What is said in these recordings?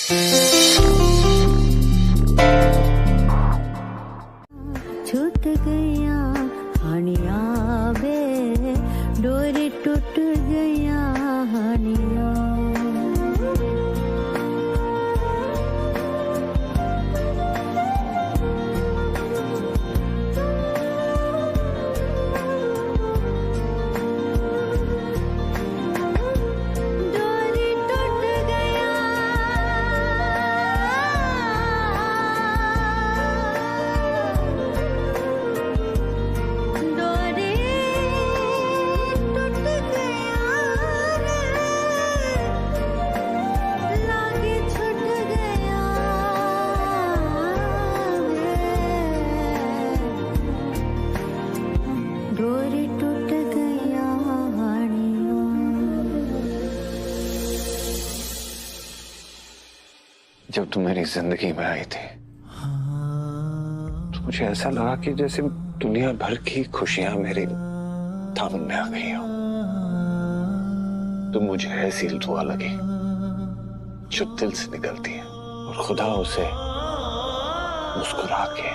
छूट गया हानिया बे, डोरी टूट गया हानिया। जब तुम मेरी जिंदगी में आई थी तो मुझे ऐसा लगा कि जैसे दुनिया भर की खुशियां मेरे दामन में आ गई हो। तुम मुझे ऐसी दुआ लगी जो दिल से निकलती है और खुदा उसे मुस्कुरा के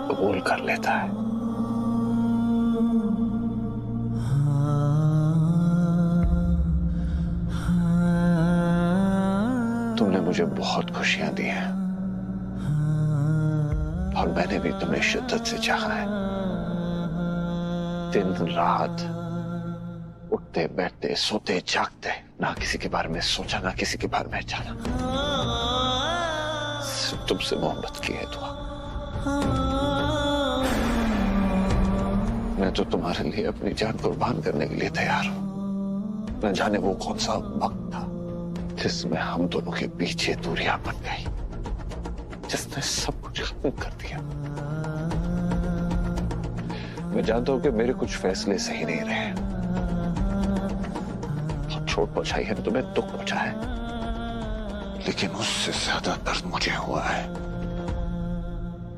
कबूल कर लेता है। तुमने मुझे बहुत खुशियां दी हैं और मैंने भी तुम्हें शिद्दत से चाहा है। दिन रात उठते बैठते सोते जागते ना किसी के बारे में सोचा ना किसी के बारे में जाना, सिर्फ तुमसे मोहब्बत की है दुआ। मैं तो तुम्हारे लिए अपनी जान कुर्बान करने के लिए तैयार हूं। न जाने वो कौन सा वक्त था जिसमें हम दोनों के पीछे दूरियां बन गई, जिसने सब कुछ खत्म कर दिया। मैं जानता हूं कि मेरे कुछ फैसले सही नहीं रहे, बहुत चोट पहुंचाई है, तुम्हें दुख पहुंचा है, लेकिन उससे ज्यादा दर्द मुझे हुआ है।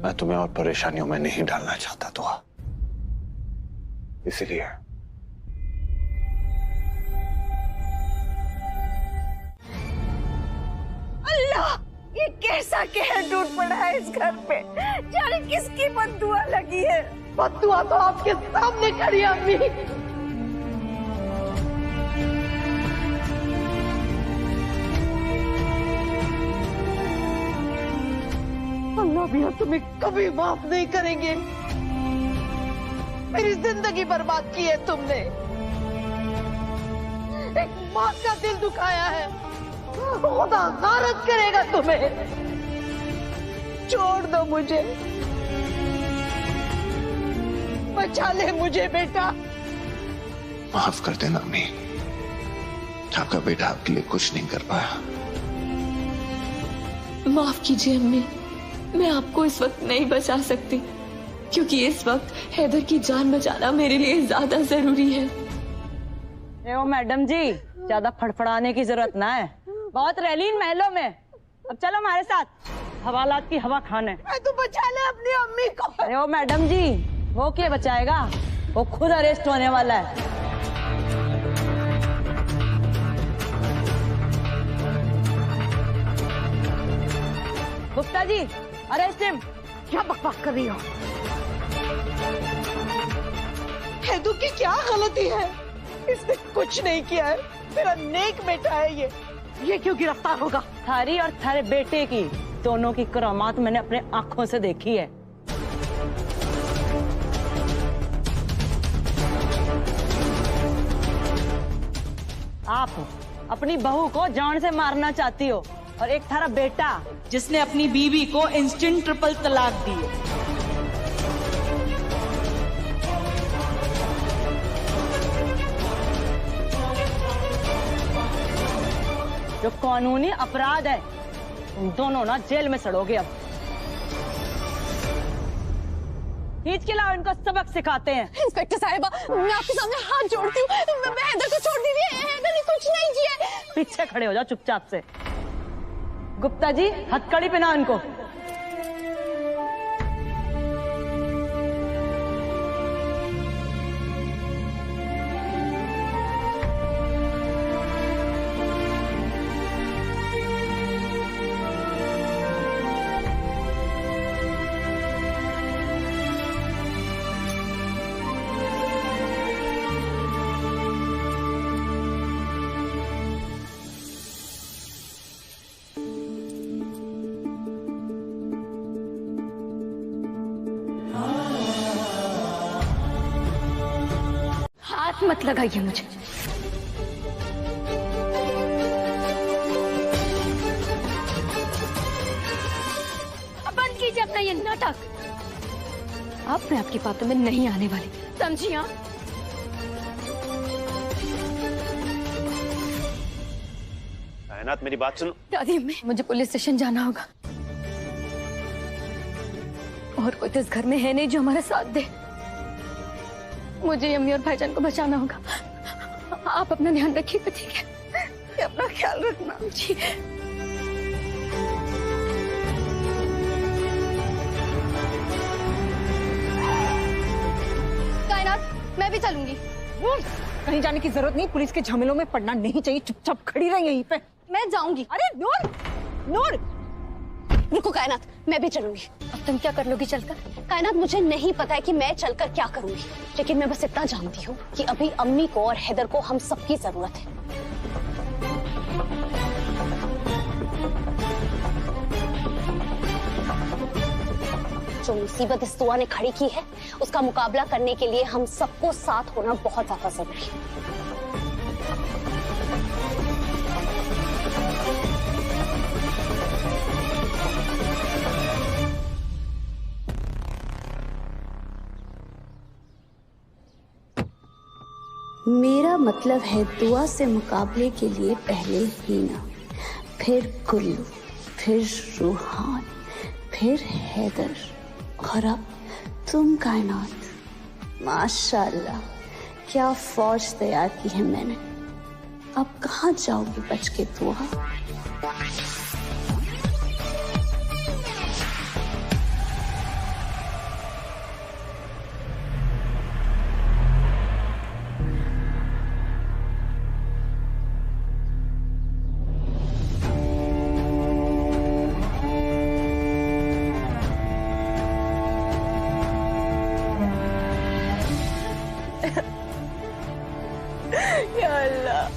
मैं तुम्हें और परेशानियों में नहीं डालना चाहता दुआ, इसलिए ये कैसा कहर टूट पड़ा है इस घर पे। जाने किसकी बद्दुआ लगी है। बद्दुआ तो आपके सामने खड़ी है अम्मी। अल्लाह भी तुम्हें कभी माफ नहीं करेंगे। मेरी जिंदगी बर्बाद की है तुमने। एक माँ का दिल दुखाया है, खुदा गारत करेगा तुम्हें। छोड़ दो मुझे, बचा ले मुझे बेटा। माफ कर देना अम्मी, आपका बेटा आपके लिए कुछ नहीं कर पाया। माफ कीजिए अम्मी, मैं आपको इस वक्त नहीं बचा सकती, क्योंकि इस वक्त हैदर की जान बचाना मेरे लिए ज्यादा जरूरी है। ओ मैडम जी, ज्यादा फड़फड़ाने की जरूरत ना है, बहुत रैलीन महलों में। अब चलो हमारे साथ हवालात की हवा खाने। तू बचा ले अपनी अम्मी को। अरे ओ मैडम जी, वो क्या बचाएगा, वो खुद अरेस्ट होने वाला है। Gupta ji, arrest him. क्या बकवास कर रही हो? हैदू की क्या गलती है? इसने कुछ नहीं किया है, मेरा नेक बेटा है ये क्यों गिरफ्तार होगा? थारी और थारे बेटे की दोनों की करामात मैंने अपने आंखों से देखी है। आप अपनी बहू को जान से मारना चाहती हो, और एक थारा बेटा जिसने अपनी बीवी को इंस्टेंट ट्रिपल तलाक दी है। जो कानूनी अपराध है, तुम दोनों ना जेल में सड़ोगे। अब खींच के लाओ, इनको सबक सिखाते हैं। इंस्पेक्टर साहिबा, मैं आपके सामने हाथ जोड़ती हूँ, मैं हैदर को छोड़ दीजिए। हैदर ने कुछ नहीं किया। पीछे खड़े हो जाओ चुपचाप से। गुप्ता जी, हथकड़ी पहनाओ इनको। मत लगाइए मुझे। अब बंद कीजिए अपना ये नाटक। अब मैं आपकी बातों में नहीं आने वाली, समझी आप? कायनात मेरी बात सुनो। दादी अम्मी, मुझे पुलिस स्टेशन जाना होगा और कोई तो इस घर में है नहीं जो हमारा साथ दे। मुझे अम्मी और भाईजान को बचाना होगा। आप अपना ध्यान रखिएगा, ठीक है? अपना ख्याल रखना जी। कायनात, मैं भी चलूंगी। कहीं जाने की जरूरत नहीं, पुलिस के झमेलों में पड़ना नहीं चाहिए। चुपचाप खड़ी रही यहीं पे। मैं जाऊंगी। अरे नूर, नूर रुको कायनात, मैं भी चलूंगी। अब तुम क्या कर लोगी चलकर? कायनात, मुझे नहीं पता है कि मैं चलकर क्या करूंगी, लेकिन मैं बस इतना जानती हूँ कि अभी अम्मी को और हैदर को हम सबकी जरूरत है। जो मुसीबत इस दुआ ने खड़ी की है, उसका मुकाबला करने के लिए हम सबको साथ होना बहुत ज्यादा जरूरी है। मेरा मतलब है दुआ से मुकाबले के लिए पहले हीना, फिर गुल्लू, फिर रूहान, फिर हैदर और अब तुम कायनात। माशाल्लाह, क्या फौज तैयार की है मैंने। अब कहाँ जाओगी बच के दुआ? या अल्लाह,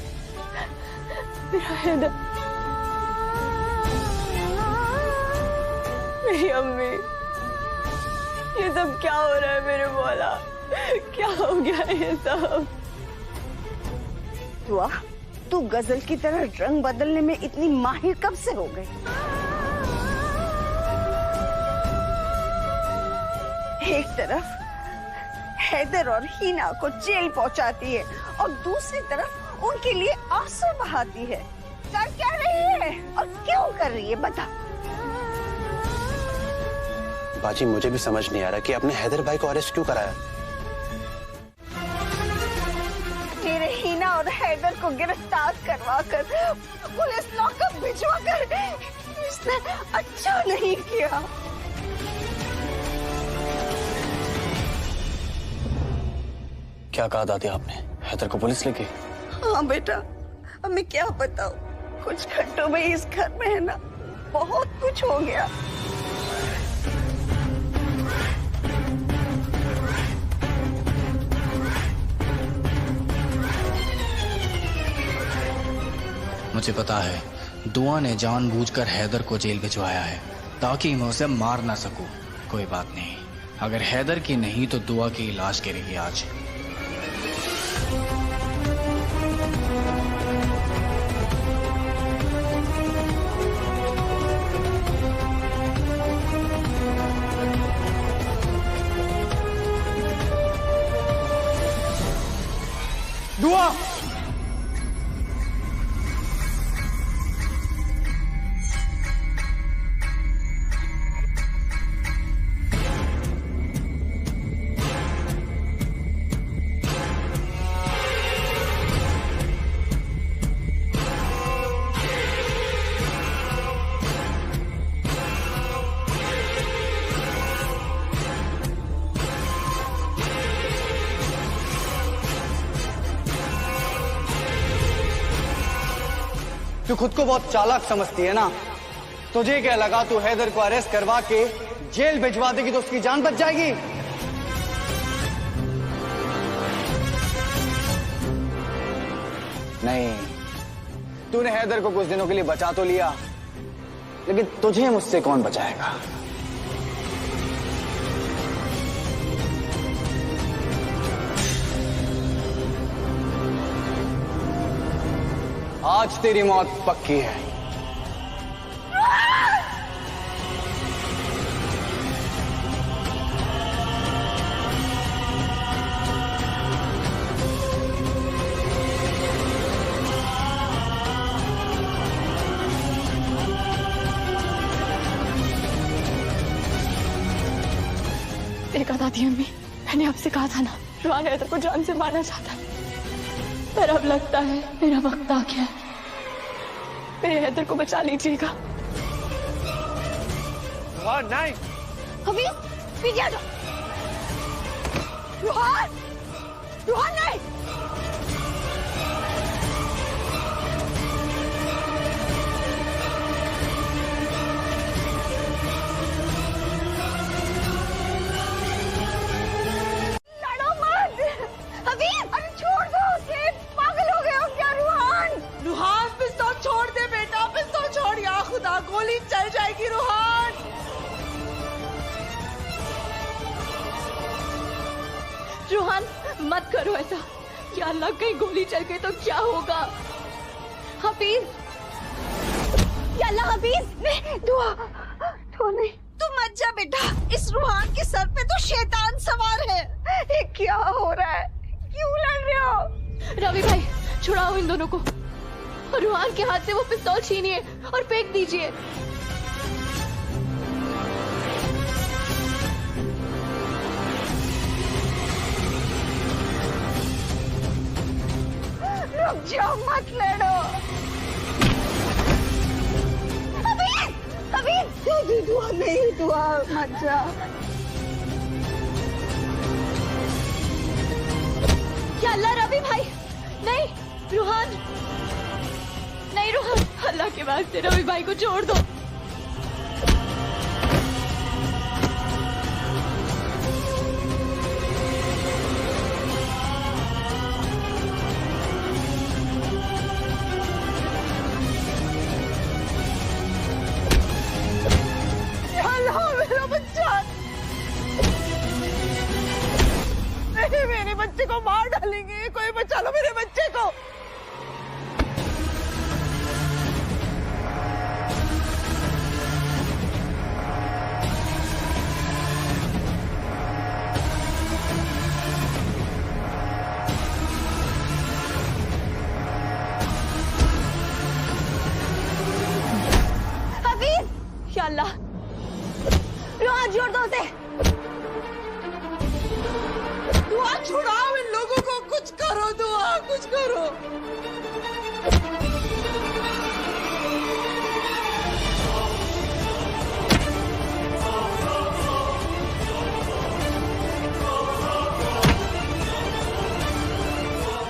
मेरा हैदर, मेरी अम्मी, ये सब क्या हो रहा है मेरे मौला? क्या हो गया ये सब? दुआ, तू गजल की तरह रंग बदलने में इतनी माहिर कब से हो गई? एक तरफ हैदर और हीना को जेल पहुंचाती है और दूसरी तरफ उनके लिए आंसू बहाती है। कर क्या रही है और क्यों कर रही है, बता। बाजी, मुझे भी समझ नहीं आ रहा कि आपने हैदर भाई को अरेस्ट क्यों कराया। मेरे हीना और हैदर को गिरफ्तार करवा कर पुलिस लॉकअप भिजवा कर इसने अच्छा नहीं किया। क्या कहा दादी आपने? हैदर को पुलिस लेके? हाँ बेटा, अब मैं क्या बताऊं, कुछ घंटों में इस घर में है ना बहुत कुछ हो गया। मुझे पता है दुआ ने जानबूझकर हैदर को जेल भिजवाया है ताकि मैं उसे मार ना सकूं। कोई बात नहीं, अगर हैदर की नहीं तो दुआ की इलाज करेगी आज। दुआ, तू खुद को बहुत चालाक समझती है ना? तुझे क्या लगा तू हैदर को अरेस्ट करवा के जेल भिजवा देगी तो उसकी जान बच जाएगी? नहीं, तूने हैदर को कुछ दिनों के लिए बचा तो लिया, लेकिन तुझे मुझसे कौन बचाएगा? आज तेरी मौत पक्की है। देखा दादी अम्मी, मैंने आपसे कहा था ना, रुहान हैदर को जान से मारना चाहता है, पर अब लगता है मेरा वक्त आ गया है। मेरे हैदर को बचा लीजिएगा। नहीं, हमीद, पीछे आ जाओ। रुहान, रुहान नहीं। लड़ो मत। हमीद, अरे छोड़ दो उसे, पागल हो गए हो क्या रुहान? रुहान पिस्तौल छोड़ दे बेटा, पिस्तौल छोड़, या खुदा गोली चल जाएगी रुहान। रुहान मत करो ऐसा, या अल्लाह कहीं गोली चल गई तो क्या होगा? हफीज, या अल्लाह हफीज, नहीं, दुआ, दुआ नहीं। तू मत जा बेटा, इस रुहान के सर पे तो शैतान सवार है। ये क्या हो रहा है? क्यों लड़ रहे हो? रवि भाई छुड़ाओ इन दोनों को, और रुहान के हाथ से वो पिस्तौल छीनिए और फेंक दीजिए। रुक जाओ, मत लड़ो। हमीद, हमीद, दुआ नहीं, दुआ मत जा। या अल्लाह रवि भाई, नहीं रुहान, नहीं रुहान, अल्लाह के वास्ते रवि भाई को छोड़ दो। मेरा बच्चा, नहीं, मेरे बच्चे को मार डालेंगे, कोई बचा लो मेरे बच्चे को। हफीज, या अल्लाह, रुहान जोड़ दो उसे। दुआ छुड़ाओ इन लोगों को, कुछ करो दुआ, कुछ करो।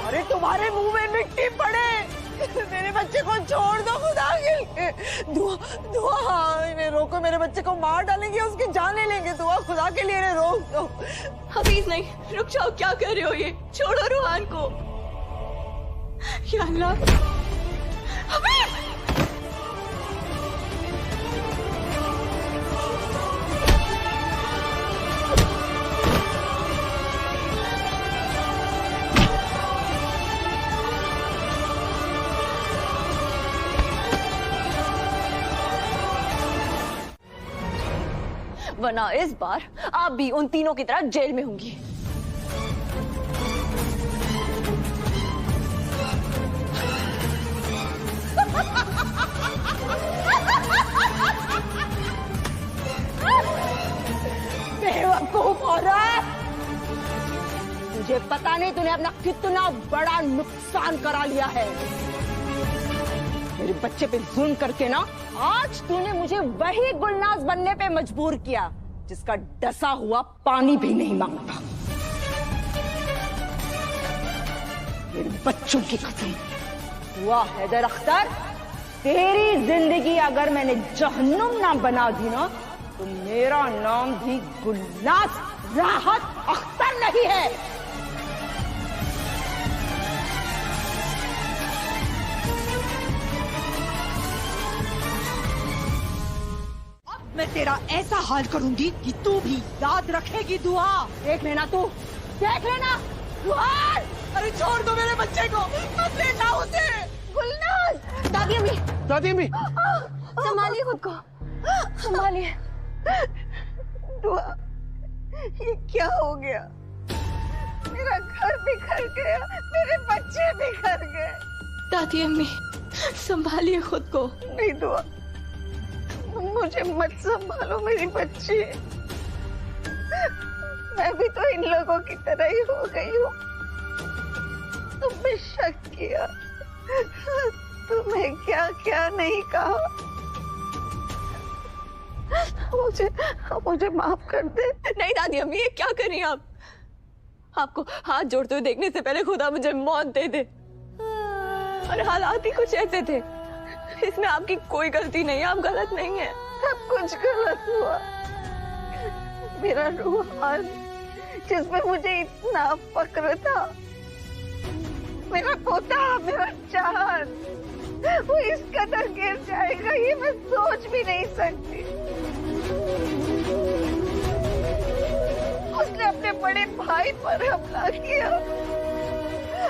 अरे तुम्हारे मुंह में मिट्टी पड़े, मेरे बच्चे को छोड़ दो खुदा के लिए। दुआ, दुआ, हाँ, इन्हें रोको, मेरे बच्चे को मार डालेंगे, उसकी जान ले लेंगे। दुआ, खुदा के लिए इन्हें रोक दो। हफीज नहीं, रुक जाओ, क्या कर रहे हो ये? छोड़ो रुहान को। या अल्लाह, हफीज! वरना इस बार आप भी उन तीनों की तरह जेल में होंगी। बेवकूफ औरत, तुझे पता नहीं तूने अपना कितना बड़ा नुकसान करा लिया है। मेरे बच्चे पे जुल्म करके ना, आज तूने मुझे वही गुलनाज बनने पे मजबूर किया जिसका डसा हुआ पानी भी नहीं मांगता। मेरे बच्चों की कसम, हुआ हैदर अख्तर, तेरी जिंदगी अगर मैंने जहन्नुम ना बना दी ना, तो मेरा नाम भी गुलनाज राहत अख्तर नहीं है। मैं तेरा ऐसा हाल करूंगी कि तू भी याद रखेगी दुआ। देख लेना तू, देख लेना। दुआ, अरे छोड़ दो मेरे बच्चे को, मत लेना उसे। गुलनाज, दादी अम्मी, दादी अम्मी, संभालिए खुद को, संभालिए। दुआ, ये क्या हो गया? मेरा घर बिखर गया, मेरे बच्चे बिखर गए। दादी अम्मी, संभालिए खुद को। नहीं दुआ, मुझे मत संभालो मेरी बच्ची। मैं भी तो इन लोगों की तरह ही हो गई हूँ। तुमने शक किया, तुम्हें क्या क्या नहीं कहा। मुझे माफ कर दे। नहीं दादी अम्मी, ये क्या कर रही हैं आप? आपको हाथ जोड़ते हुए देखने से पहले खुदा मुझे मौत दे दे। और हालात ही कुछ ऐसे थे, इसमें आपकी कोई गलती नहीं है, आप गलत नहीं है। सब कुछ गलत हुआ। मेरा रूहान जिसमें मुझे इतना फक्र था, मेरा पोता, मेरा चांद, वो इस कदर गिर जाएगा ये मैं सोच भी नहीं सकती। उसने अपने बड़े भाई पर हमला किया,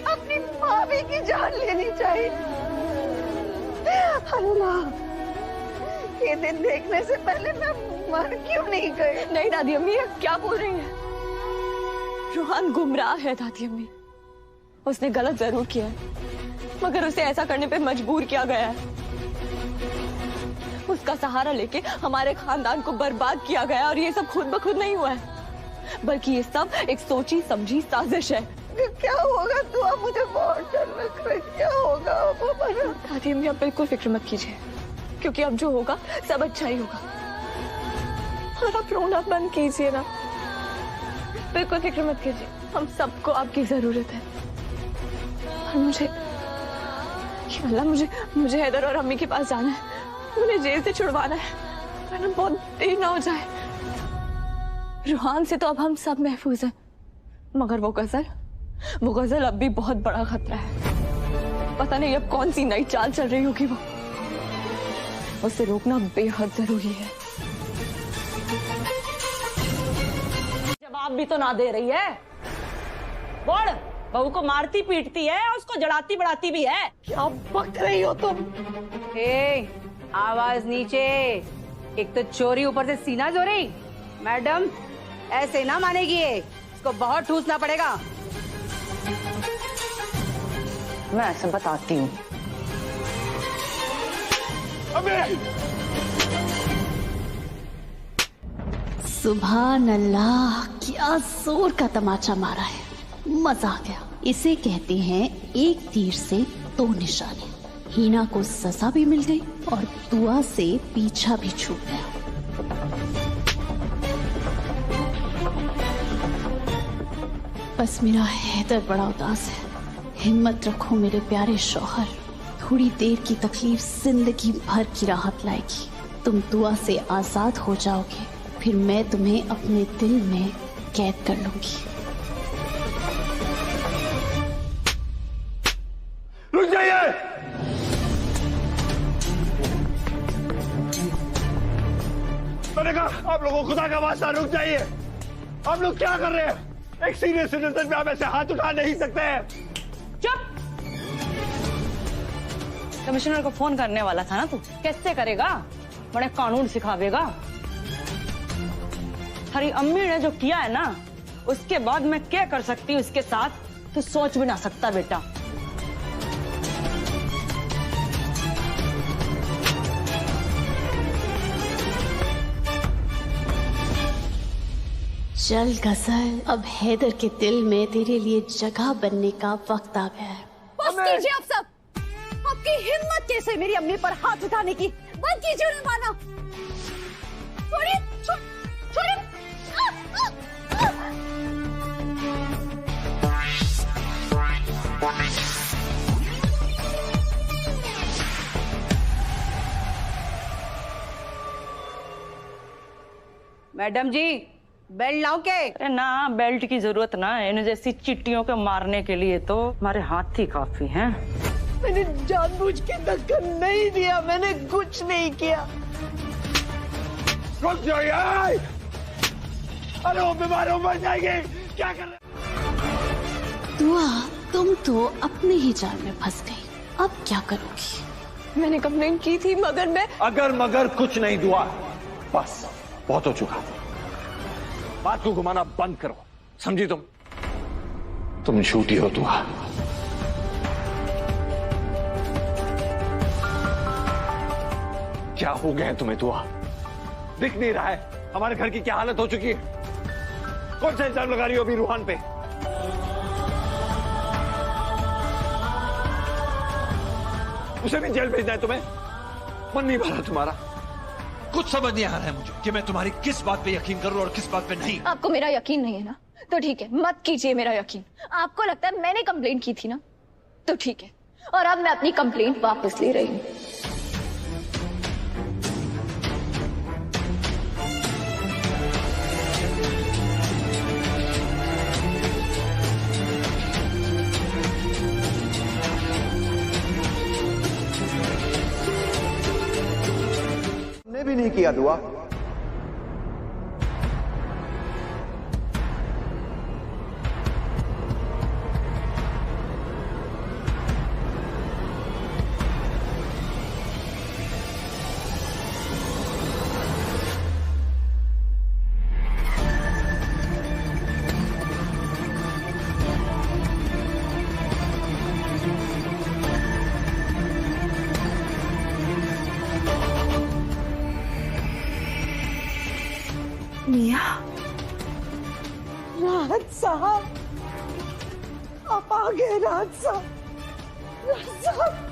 अपनी भाभी की जान लेनी चाहिए। अल्लाह, ये दिन देखने से पहले मैं मर क्यों नहीं गई? नहीं दादी अम्मी, ये क्या बोल रही हैं? रूहान गुमराह है दादी अम्मी, उसने गलत जरूर किया है, मगर उसे ऐसा करने पे मजबूर किया गया है। उसका सहारा लेके हमारे खानदान को बर्बाद किया गया, और ये सब खुद ब खुद नहीं हुआ है, बल्कि ये सब एक सोची समझी साजिश है। क्या होगा दुआ, मुझे बहुत डर लग रहा है। क्या होगा दादी अम्मी, आप बिल्कुल फिक्र मत कीजिए, क्योंकि अब जो होगा सब अच्छा ही होगा। और आप रोना बंद कीजिए ना, बिल्कुल फिक्र मत कीजिए, हम सबको आपकी जरूरत है। और मुझे अल्लाह, मुझे हैदर और अम्मी के पास जाना है, उन्हें जेल से छुड़वाना है, वरना बहुत देर ना हो जाए। रूहान से तो अब हम सब महफूज हैं, मगर वो गजल अब भी बहुत बड़ा खतरा है। पता नहीं अब कौन सी नई चाल चल रही होगी, वो उसे रोकना बेहद जरूरी है। जवाब भी तो ना दे रही है। बोल, बहू को मारती पीटती है, उसको जड़ाती बढ़ाती भी है। क्या बक रही हो तुम? आवाज नीचे। एक तो चोरी, ऊपर से सीना चोरी। मैडम, ऐसे ना मानेगी ये, इसको बहुत ठूसना पड़ेगा। मैं ऐसे बताती हूँ। सुभान अल्लाह, क्या जोर का तमाचा मारा है, मजा आ गया। इसे कहते हैं एक तीर से दो निशाने। हीना को सजा भी मिल गई और दुआ से पीछा भी छूट गया। बस मेरा हैदर बड़ा उदास है। हिम्मत रखो मेरे प्यारे शौहर, थोड़ी देर की तकलीफ जिंदगी भर की राहत लाएगी। तुम दुआ से आजाद हो जाओगे, फिर मैं तुम्हें अपने दिल में कैद कर लूंगी। रुक जाइए! मैंने कहा आप लोगों को खुदा का वास्ता रुक जाइए। आप लोग क्या कर रहे हैं? एक सीनियर सिटीजन पे आप ऐसे हाथ उठा नहीं सकते हैं। चुप! कमिश्नर को फोन करने वाला था ना तू, कैसे करेगा? बड़े कानून सिखावेगा। हरी अम्मी ने जो किया है ना, उसके बाद मैं क्या कर सकती हूँ इसके साथ, तो सोच भी ना सकता बेटा। चल गजल, अब हैदर के दिल में तेरे लिए जगह बनने का वक्त आ गया है। बस कीजिए आप सब। आपकी हिम्मत कैसे मेरी अम्मी पर हाथ उठाने की? बंद कीजिए उन्हें मारना। छोड़िए, छोड़िए। मैडम जी, बेल्ट लाओ के? अरे ना, बेल्ट की जरूरत ना है, इन जैसी चिट्टियों को मारने के लिए तो हमारे हाथ ही काफी हैं। मैंने जानबूझ के धक्का नहीं दिया, मैंने कुछ नहीं किया। रुक जाइए! अरे वो बीमार हो मर जाएगी। क्या कर रहे? दुआ, तुम तो अपने ही जाल में फंस गई। अब क्या करोगी? मैंने कंप्लेंट की थी मगर मैं अगर मगर कुछ नहीं दुआ, बस बहुत हो चुका। बात को घुमाना बंद करो, समझी? तुम झूठी हो दुआ। क्या हो गया है तुम्हें दुआ? दिख नहीं रहा है हमारे घर की क्या हालत हो चुकी है? कौन सा इल्जाम लगा रही हो अभी रूहान पे? उसे भी जेल भेजना है तुम्हें? मन नहीं भरा तुम्हारा? कुछ समझ नहीं आ रहा है मुझे कि मैं तुम्हारी किस बात पे यकीन करूं और किस बात पे नहीं। आपको मेरा यकीन नहीं है ना, तो ठीक है, मत कीजिए मेरा यकीन। आपको लगता है मैंने कंप्लेंट की थी ना, तो ठीक है, और अब मैं अपनी कंप्लेंट वापस ले रही हूँ। हमने भी नहीं किया दुआ। मिया, राहत साहब, आप आ गए। राहत साहब, राहत साहब।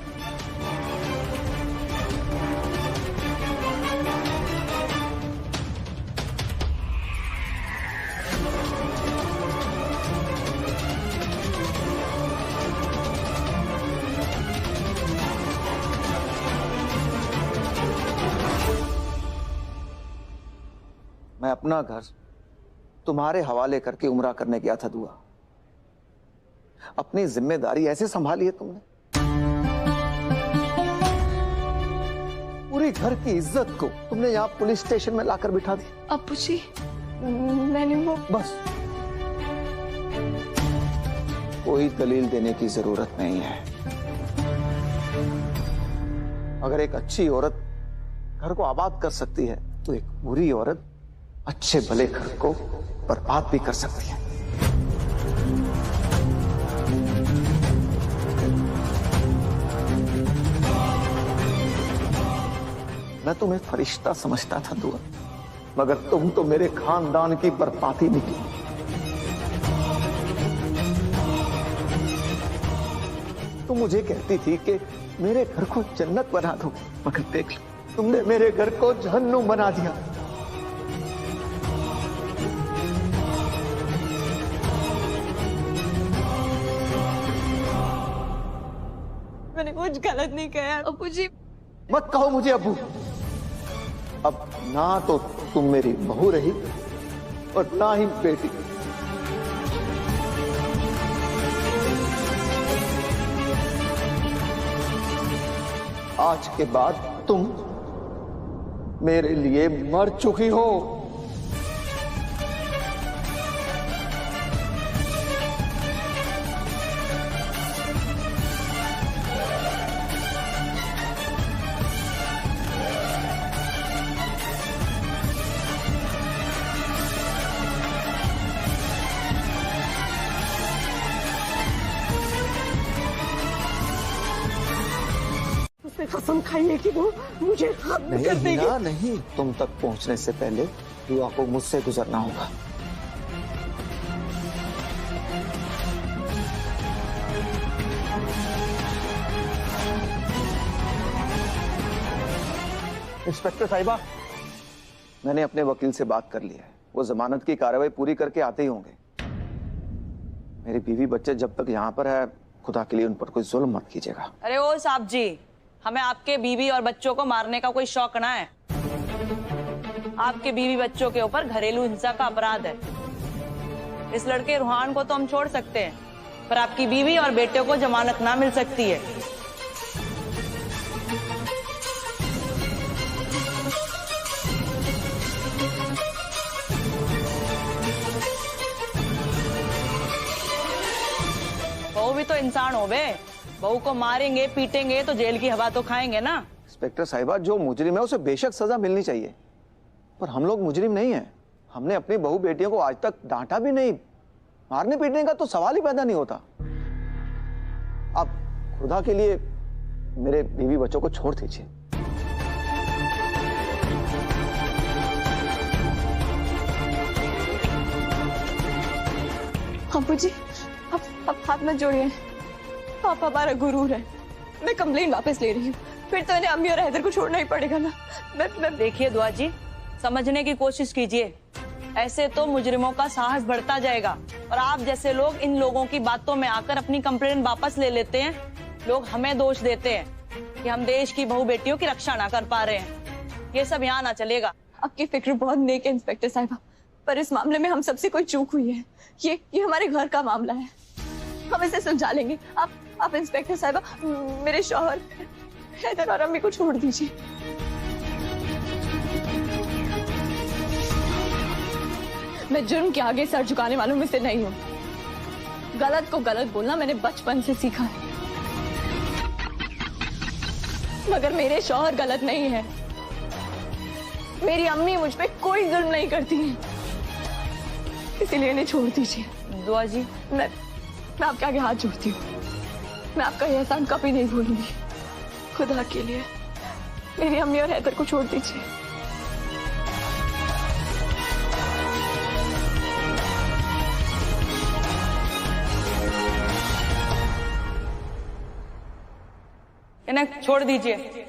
मैं अपना घर तुम्हारे हवाले करके उम्रा करने गया था दुआ। अपनी जिम्मेदारी ऐसे संभाली है तुमने। पूरी घर की इज्जत को तुमने यहाँ पुलिस स्टेशन में लाकर बिठा दी। अप्पू जी, मैंने वो बस, कोई दलील देने की जरूरत नहीं है। अगर एक अच्छी औरत घर को आबाद कर सकती है तो एक बुरी औरत अच्छे भले घर को बर्बाद भी कर सकती है। मैं तुम्हें फरिश्ता समझता था दुआ, मगर तुम तो मेरे खानदान की बर्बादी निकली। तुम मुझे कहती थी कि मेरे घर को जन्नत बना दो, मगर देख लो, तुमने मेरे घर को जहन्नुम बना दिया। मैंने कुछ गलत नहीं कहा अप्पू जी। मत कहो मुझे अब्बू। अब ना तो तुम मेरी बहू रही और ना ही बेटी। आज के बाद तुम मेरे लिए मर चुकी हो। कसम खाइए कि वो मुझे खत्म कर देगी। नहीं, नहीं, तुम तक पहुंचने से पहले दुआ को मुझसे गुजरना होगा। इंस्पेक्टर साहिबा, मैंने अपने वकील से बात कर ली है। वो जमानत की कार्रवाई पूरी करके आते ही होंगे। मेरी बीवी बच्चे जब तक यहाँ पर है, खुदा के लिए उन पर कोई जुल्म मत कीजिएगा। अरे ओ साहब जी, हमें आपके बीवी और बच्चों को मारने का कोई शौक ना है। आपके बीवी बच्चों के ऊपर घरेलू हिंसा का अपराध है। इस लड़के रूहान को तो हम छोड़ सकते हैं, पर आपकी बीवी और बेटे को जमानत ना मिल सकती है। वो भी तो इंसान हो बे, बहू को मारेंगे पीटेंगे तो जेल की हवा तो खाएंगे ना। इंस्पेक्टर साहिबा, जो मुजरिम है उसे बेशक सजा मिलनी चाहिए, पर हम लोग मुजरिम नहीं हैं। हमने अपनी बहू बेटियों को आज तक डांटा भी नहीं, मारने पीटने का तो सवाल ही पैदा नहीं होता। अब खुदा के लिए मेरे बीवी बच्चों को छोड़ दीजिए। अब्बू जी, अब हाथ मत जोड़िए। पापा हमारा गुरूर है। मैं कंप्लेंट वापस ले रही हूँ। फिर तो इन्हें अम्मी और हैदर को छोड़ना ही पड़ेगा ना। मैं देखिए दुआ जी, समझने की कोशिश कीजिए। ऐसे तो मुजरिमों का साहस बढ़ता जाएगा और आप जैसे लोग इन लोगों की बातों में आकर अपनी कंप्लेंट वापस ले लेते हैं। लोग हमें दोष देते हैं कि हम देश की बहू बेटियों की रक्षा ना कर पा रहे हैं। ये सब यहाँ ना चलेगा। आपकी फिक्र बहुत नेक है इंस्पेक्टर साहिबा, पर इस मामले में हम सबसे कोई चूक हुई है। ये हमारे घर का मामला है, हम इसे सुलझा लेंगे। आप इंस्पेक्टर साहिबा मेरे शौहर हैदर और अम्मी को छोड़ दीजिए। मैं जुर्म के आगे सर झुकाने वालों में से नहीं हूँ। गलत को गलत बोलना मैंने बचपन से सीखा है, मगर मेरे शौहर गलत नहीं है। मेरी अम्मी मुझ पे कोई जुर्म नहीं करती है, इसीलिए इन्हें छोड़ दीजिए। दुआ जी, मैं आपके आगे हाथ जोड़ती हूँ। मैं आपका यह एहसान कभी नहीं भूलूंगी। खुदा के लिए मेरी अम्मी और हैदर को छोड़ दीजिए। इन्हें छोड़ दीजिए।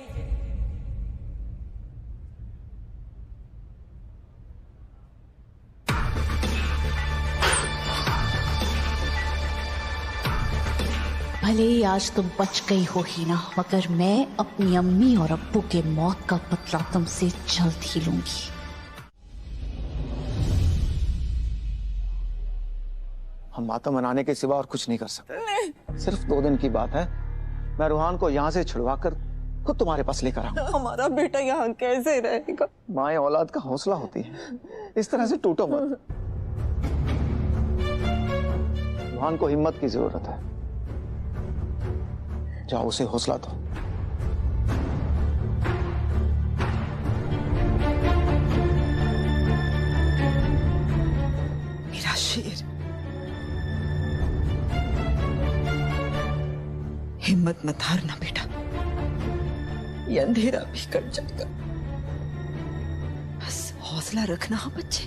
भले ही आज तुम बच गई हो ही ना, मगर मैं अपनी अम्मी और अब्बू के मौत का बदला तुमसे जल्द ही लूंगी। हम मातम मनाने के सिवा और कुछ नहीं कर सकते। सिर्फ 2 दिन की बात है, मैं रूहान को यहाँ से छुड़वाकर खुद तुम्हारे पास लेकर आऊंगा। हमारा बेटा यहाँ कैसे रहेगा? माँ औलाद का हौसला होती है, इस तरह से टूटो मत। रूहान को हिम्मत की जरूरत है, जाओ उसे हौसला दो। मेरा शेर, हिम्मत मत हारना बेटा, ये अंधेरा भी कट जाएगा। बस हौसला रखना। हाँ बच्चे,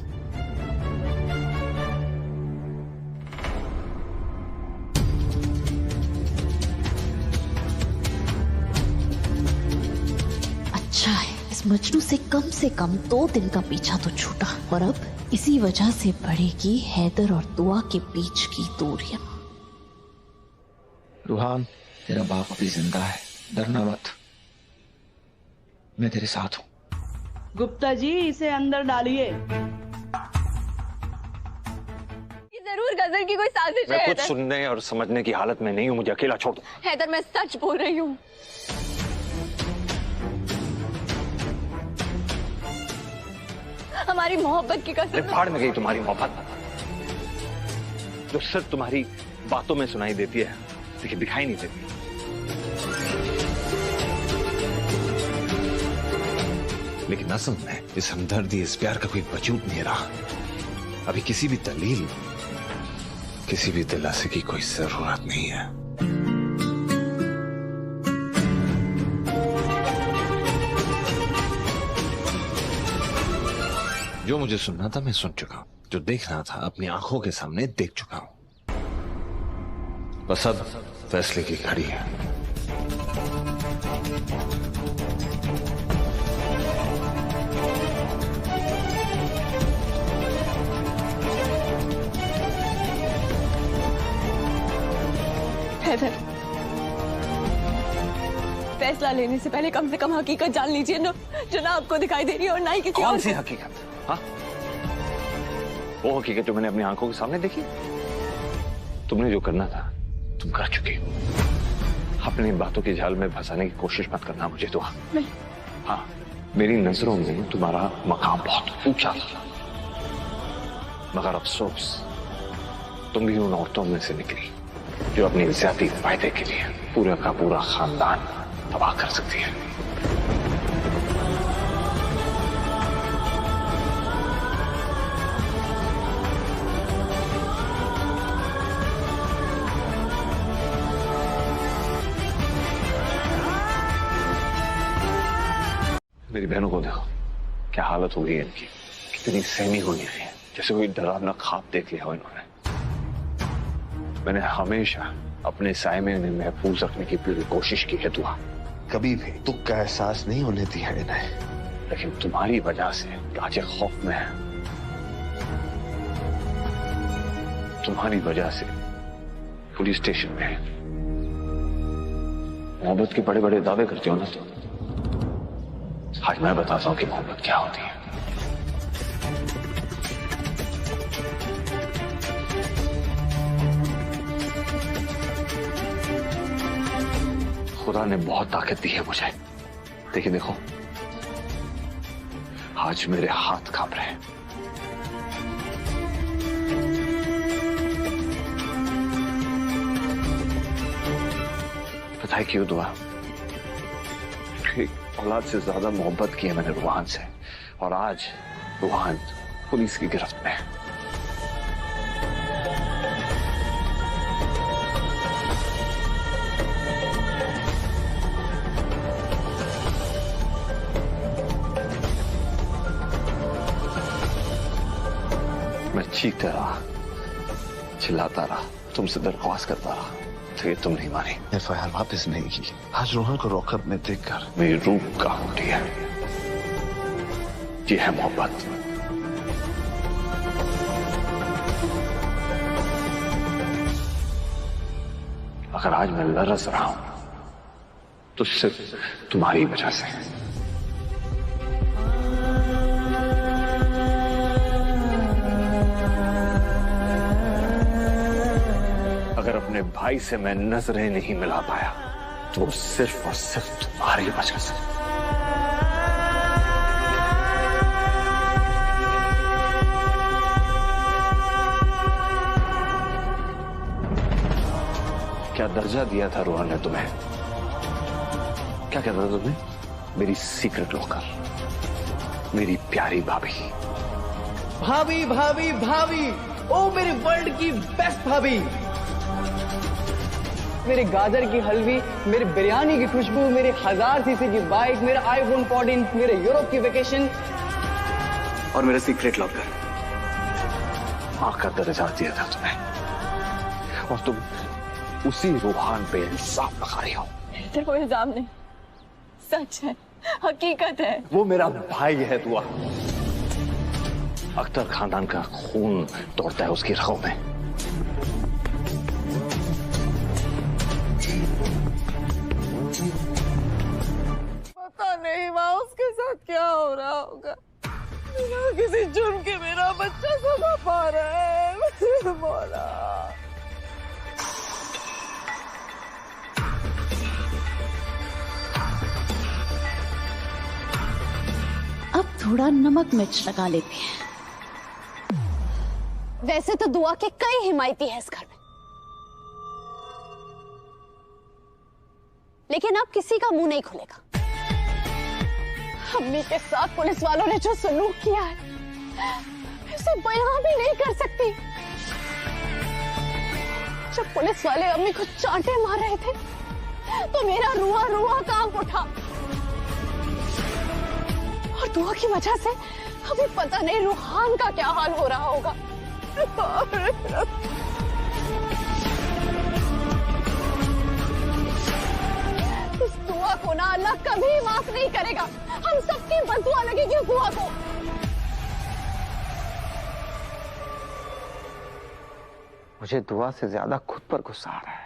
अच्छा है, इस मजनू से कम 2 दिन का पीछा तो छूटा, और अब इसी वजह से बढ़ेगी हैदर और दुआ के बीच की दूरियां। रूहान, तेरा बाप अभी जिंदा है, डरना मत, मैं तेरे साथ हूँ। गुप्ता जी, इसे अंदर डालिए। ये जरूर गजल की कोई साजिश है। मैं कुछ सुनने और समझने की हालत में नहीं हूँ, मुझे अकेला छोड़ दो। हैदर, मैं सच बोल रही हूँ। हमारी मोहब्बत की कसम। फाड़ में गई तुम्हारी मोहब्बत, जो सिर्फ तुम्हारी बातों में सुनाई देती है लेकिन दिखाई नहीं देती। लेकिन असल में इस हमदर्दी, इस प्यार का कोई वजूद नहीं रहा। अभी किसी भी दलील, किसी भी दिलासे की कोई जरूरत नहीं है। जो मुझे सुनना था मैं सुन चुका हूं, जो देखना था अपनी आंखों के सामने देख चुका हूं। बस अब फैसले की घड़ी है। हैदर, फैसला लेने से पहले कम से कम हकीकत जान लीजिए, जो ना आपको दिखाई दे रही है और ना ही किसी और। कौन सी हकीकत? हाँ, वो हकीकत जो मैंने अपनी आंखों के सामने देखी। तुमने जो करना था तुम कर चुकी हो। अपनी बातों की जाल में फंसाने की कोशिश मत करना मुझे तो। हाँ, मेरी नजरों में तुम्हारा मकाम बहुत ऊंचा था, मगर अफसोस तुम भी उन औरतों में से निकली जो अपनी ज्यादा फायदे के लिए पूरा का पूरा खानदान तबाह कर सकती है। मेरी बहनों को देखो, क्या हालत हो गई है इनकी, कितनी सहमी हुई है, जैसे कोई डरावना ख्वाब देख लिया हो इन्होंने। मैंने हमेशा अपने साए में इन्हें महफूज रखने की पूरी कोशिश की है दुआ, कभी भी दुख का एहसास नहीं होने दिया इन्हें। लेकिन तुम्हारी वजह से आज ये खौफ में है। तुम्हारी वजह से पुलिस स्टेशन में है। मोहब्बत के बड़े बड़े दावे करते हो ना तुम, आज मैं बताता हूं कि मोहब्बत क्या होती है। खुदा ने बहुत ताकत दी है मुझे, देखिए देखो, आज मेरे हाथ कांप रहे हैं। पता है क्यों दुआ? औलाद से ज्यादा मोहब्बत की है मैंने रूहान से, और आज रूहान पुलिस की गिरफ्त में है। मैं चीखता रहा, चिल्लाता रहा, तुमसे दरख्वास्त करता रहा, तो ये तुम नहीं मानी। एफआईआर वापस नहीं की। आज रोहन को रोकर में देखकर मेरी रूह का उठी है। ये है मोहब्बत। अगर आज मैं लरस रहा हूं तो सिर्फ तुम्हारी वजह से। अगर अपने भाई से मैं नजरें नहीं मिला पाया तो सिर्फ और सिर्फ तुम्हारी वजह से। क्या दर्जा दिया था रोहन ने तुम्हें? क्या कहता था तुम्हें? मेरी सीक्रेट लॉकर, मेरी प्यारी भाभी। भाभी भाभी भाभी, ओ मेरी वर्ल्ड की बेस्ट भाभी। मेरे गाजर की हलवी, मेरी बिरयानी की खुशबू, मेरे 1000 सीसी की बाइक, मेरा आईफोन 14, मेरे यूरोप की वेकेशन और मेरा सीक्रेट लॉकर। मां का दर्जा दिया था तुम्हें, और तुम उसी रूहान पे इल्जाम लगा रही हो। तेरे को इल्जाम नहीं, सच है, हकीकत है। वो मेरा भाई है दुआ। अख्तर खानदान का खून दौड़ता है उसकी रगों में। पता नहीं माँ उसके साथ क्या हो रहा होगा। बिना किसी जुर्म के मेरा बच्चा सजा पा रहा है। मौला, अब थोड़ा नमक मिर्च लगा लेते हैं। वैसे तो दुआ के कई हिमायती हैं इस घर में, लेकिन अब किसी का मुंह नहीं खुलेगा। अम्मी के साथ पुलिस वालों ने जो सलूक किया है, इसे बयां भी नहीं कर सकती। जब पुलिस वाले अम्मी को चांटे मार रहे थे तो मेरा रुआ रुआ कांप उठा, और दुआ की वजह से अभी पता नहीं रूहान का क्या हाल हो रहा होगा। इस दुआ को ना अल्लाह कभी माफ नहीं करेगा। हम सबकी बददुआ लगेगी उस दुआ को। मुझे दुआ से ज्यादा खुद पर गुस्सा आ रहा है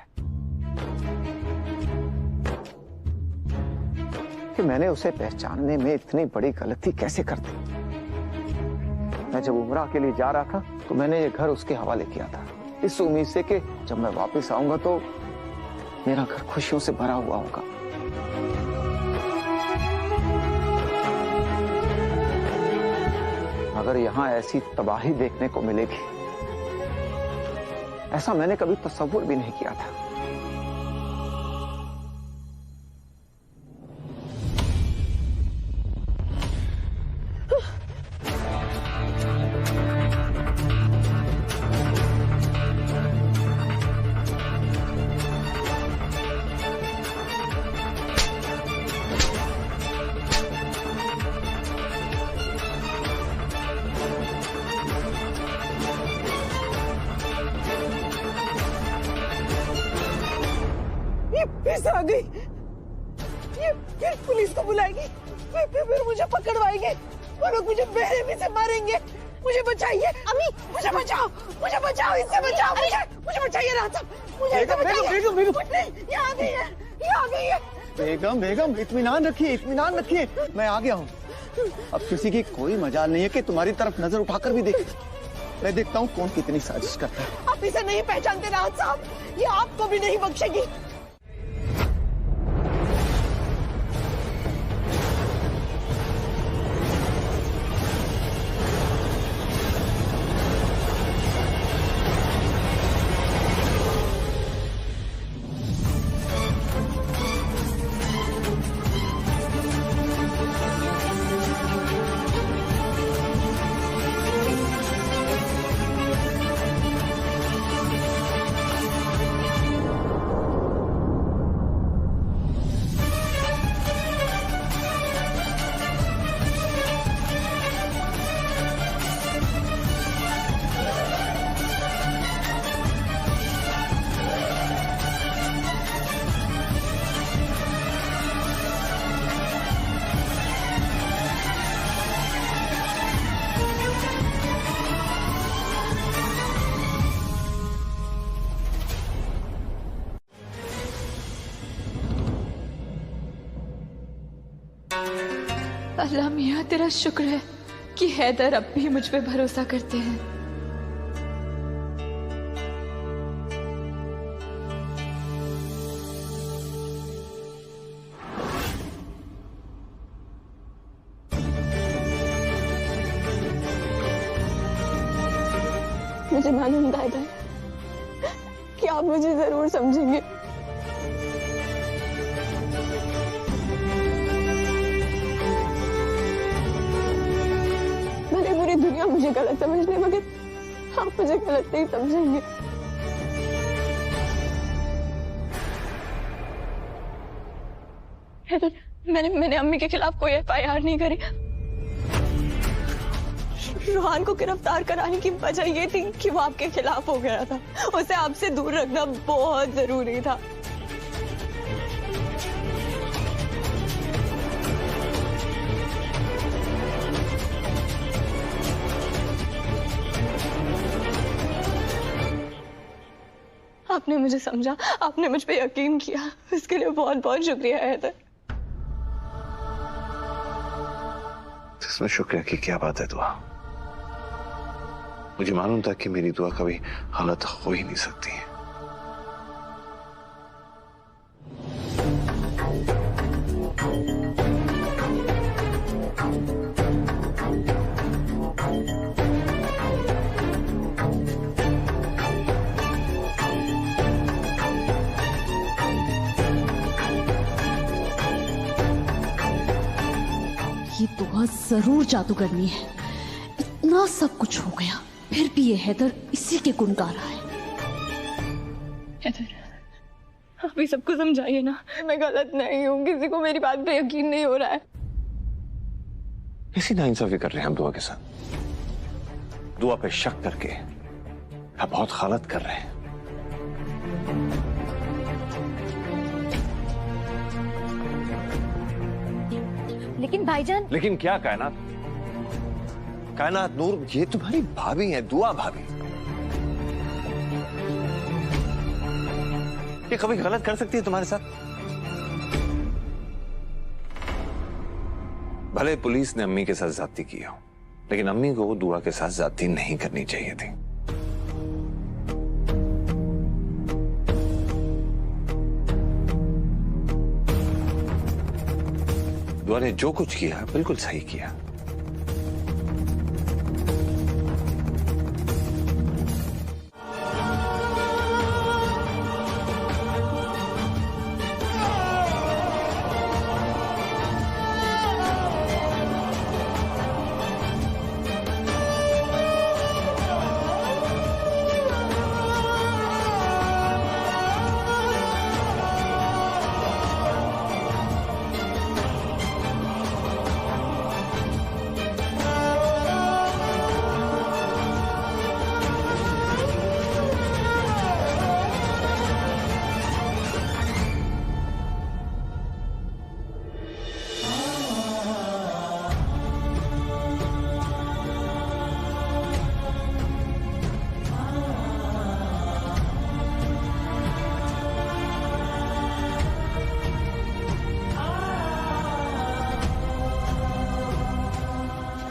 कि मैंने उसे पहचानने में इतनी बड़ी गलती कैसे कर दी। मैं जब उम्रा के लिए जा रहा था तो मैंने ये घर उसके हवाले किया था, इस उम्मीद से कि जब मैं वापस आऊंगा तो मेरा घर खुशियों से भरा हुआ होगा। अगर यहां ऐसी तबाही देखने को मिलेगी ऐसा मैंने कभी तसव्वुर भी नहीं किया था। पुलिस आ गई, ये फिर पुलिस को बुलाएगी, फिर मुझे पकड़वाएंगे, वो लोग मुझे बेरहमी से मारेंगे। मुझे बचाइए अम्मी, मुझे बचाओ, इससे बचाओ, मुझे बचाइए राहत साहब, मुझे बेगम ये आ गई है। बेगम इत्मीनान रखिए, मैं आ गया हूँ। अब किसी की कोई मजाल नहीं है कि तुम्हारी तरफ नजर उठाकर भी देखे। मैं देखता हूँ कौन कितनी साजिश करता है। आप इसे नहीं पहचानते राहत साहब, ये आपको भी नहीं बख्शेगी। अल्लाह मियाँ तेरा शुक्र है कि हैदर अब भी मुझ पे भरोसा करते हैं। मुझे मालूम था हैदर कि आप मुझे जरूर समझेंगे। पूरी दुनिया मुझे गलत समझने मगर आप मुझे गलत नहीं समझेंगे। मैंने अम्मी के खिलाफ कोई FIR नहीं करी। रूहान को गिरफ्तार कराने की वजह ये थी कि वो आपके खिलाफ हो गया था, उसे आपसे दूर रखना बहुत जरूरी था। आपने मुझे समझा, आपने मुझ पे यकीन किया, इसके लिए बहुत बहुत शुक्रिया हैदर। इसमें शुक्रिया की क्या बात है दुआ? मुझे मालूम था कि मेरी दुआ कभी गलत हो ही नहीं सकती है। ये दुआ जरूर जादूगरनी है। इतना सब कुछ हो गया फिर भी ये हैदर इसी के गुण गा रहा है। हैदर आप ही सबको समझाइए ना, मैं गलत नहीं हूँ, किसी को मेरी बात पे यकीन नहीं हो रहा है। कैसी नाइंसाफी कर रहे हैं हम दुआ के साथ? दुआ पे शक करके आप बहुत गलत कर रहे हैं। लेकिन भाईजान। लेकिन क्या कायनात? कायनात नूर, ये तुम्हारी भाभी है, दुआ भाभी। ये कभी गलत कर सकती है तुम्हारे साथ? भले पुलिस ने अम्मी के साथ ज्यादती की हो, लेकिन अम्मी को दुआ के साथ ज्यादती नहीं करनी चाहिए थी। दुआ ने जो कुछ किया बिल्कुल सही किया।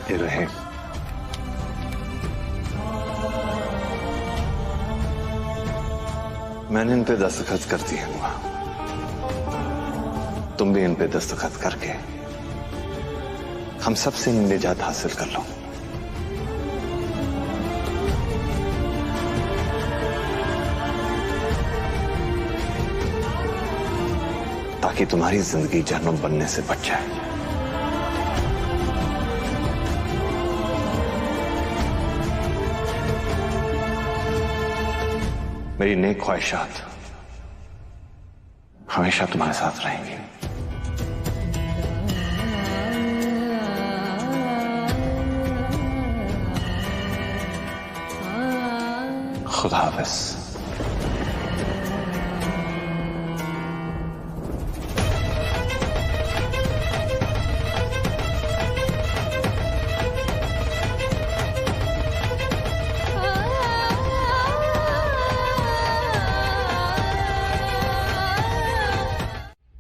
ये रहे। मैंने इन पे दस्तखत कर दिए हुआ, तुम भी इन पे दस्तखत करके हम सबसे निजात हासिल कर लो। ताकि तुम्हारी जिंदगी जहन्नुम बनने से बच जाए। मेरी नेक ख्वाहिशात हमेशा तुम्हारे साथ रहेंगी। खुदा हाफिज।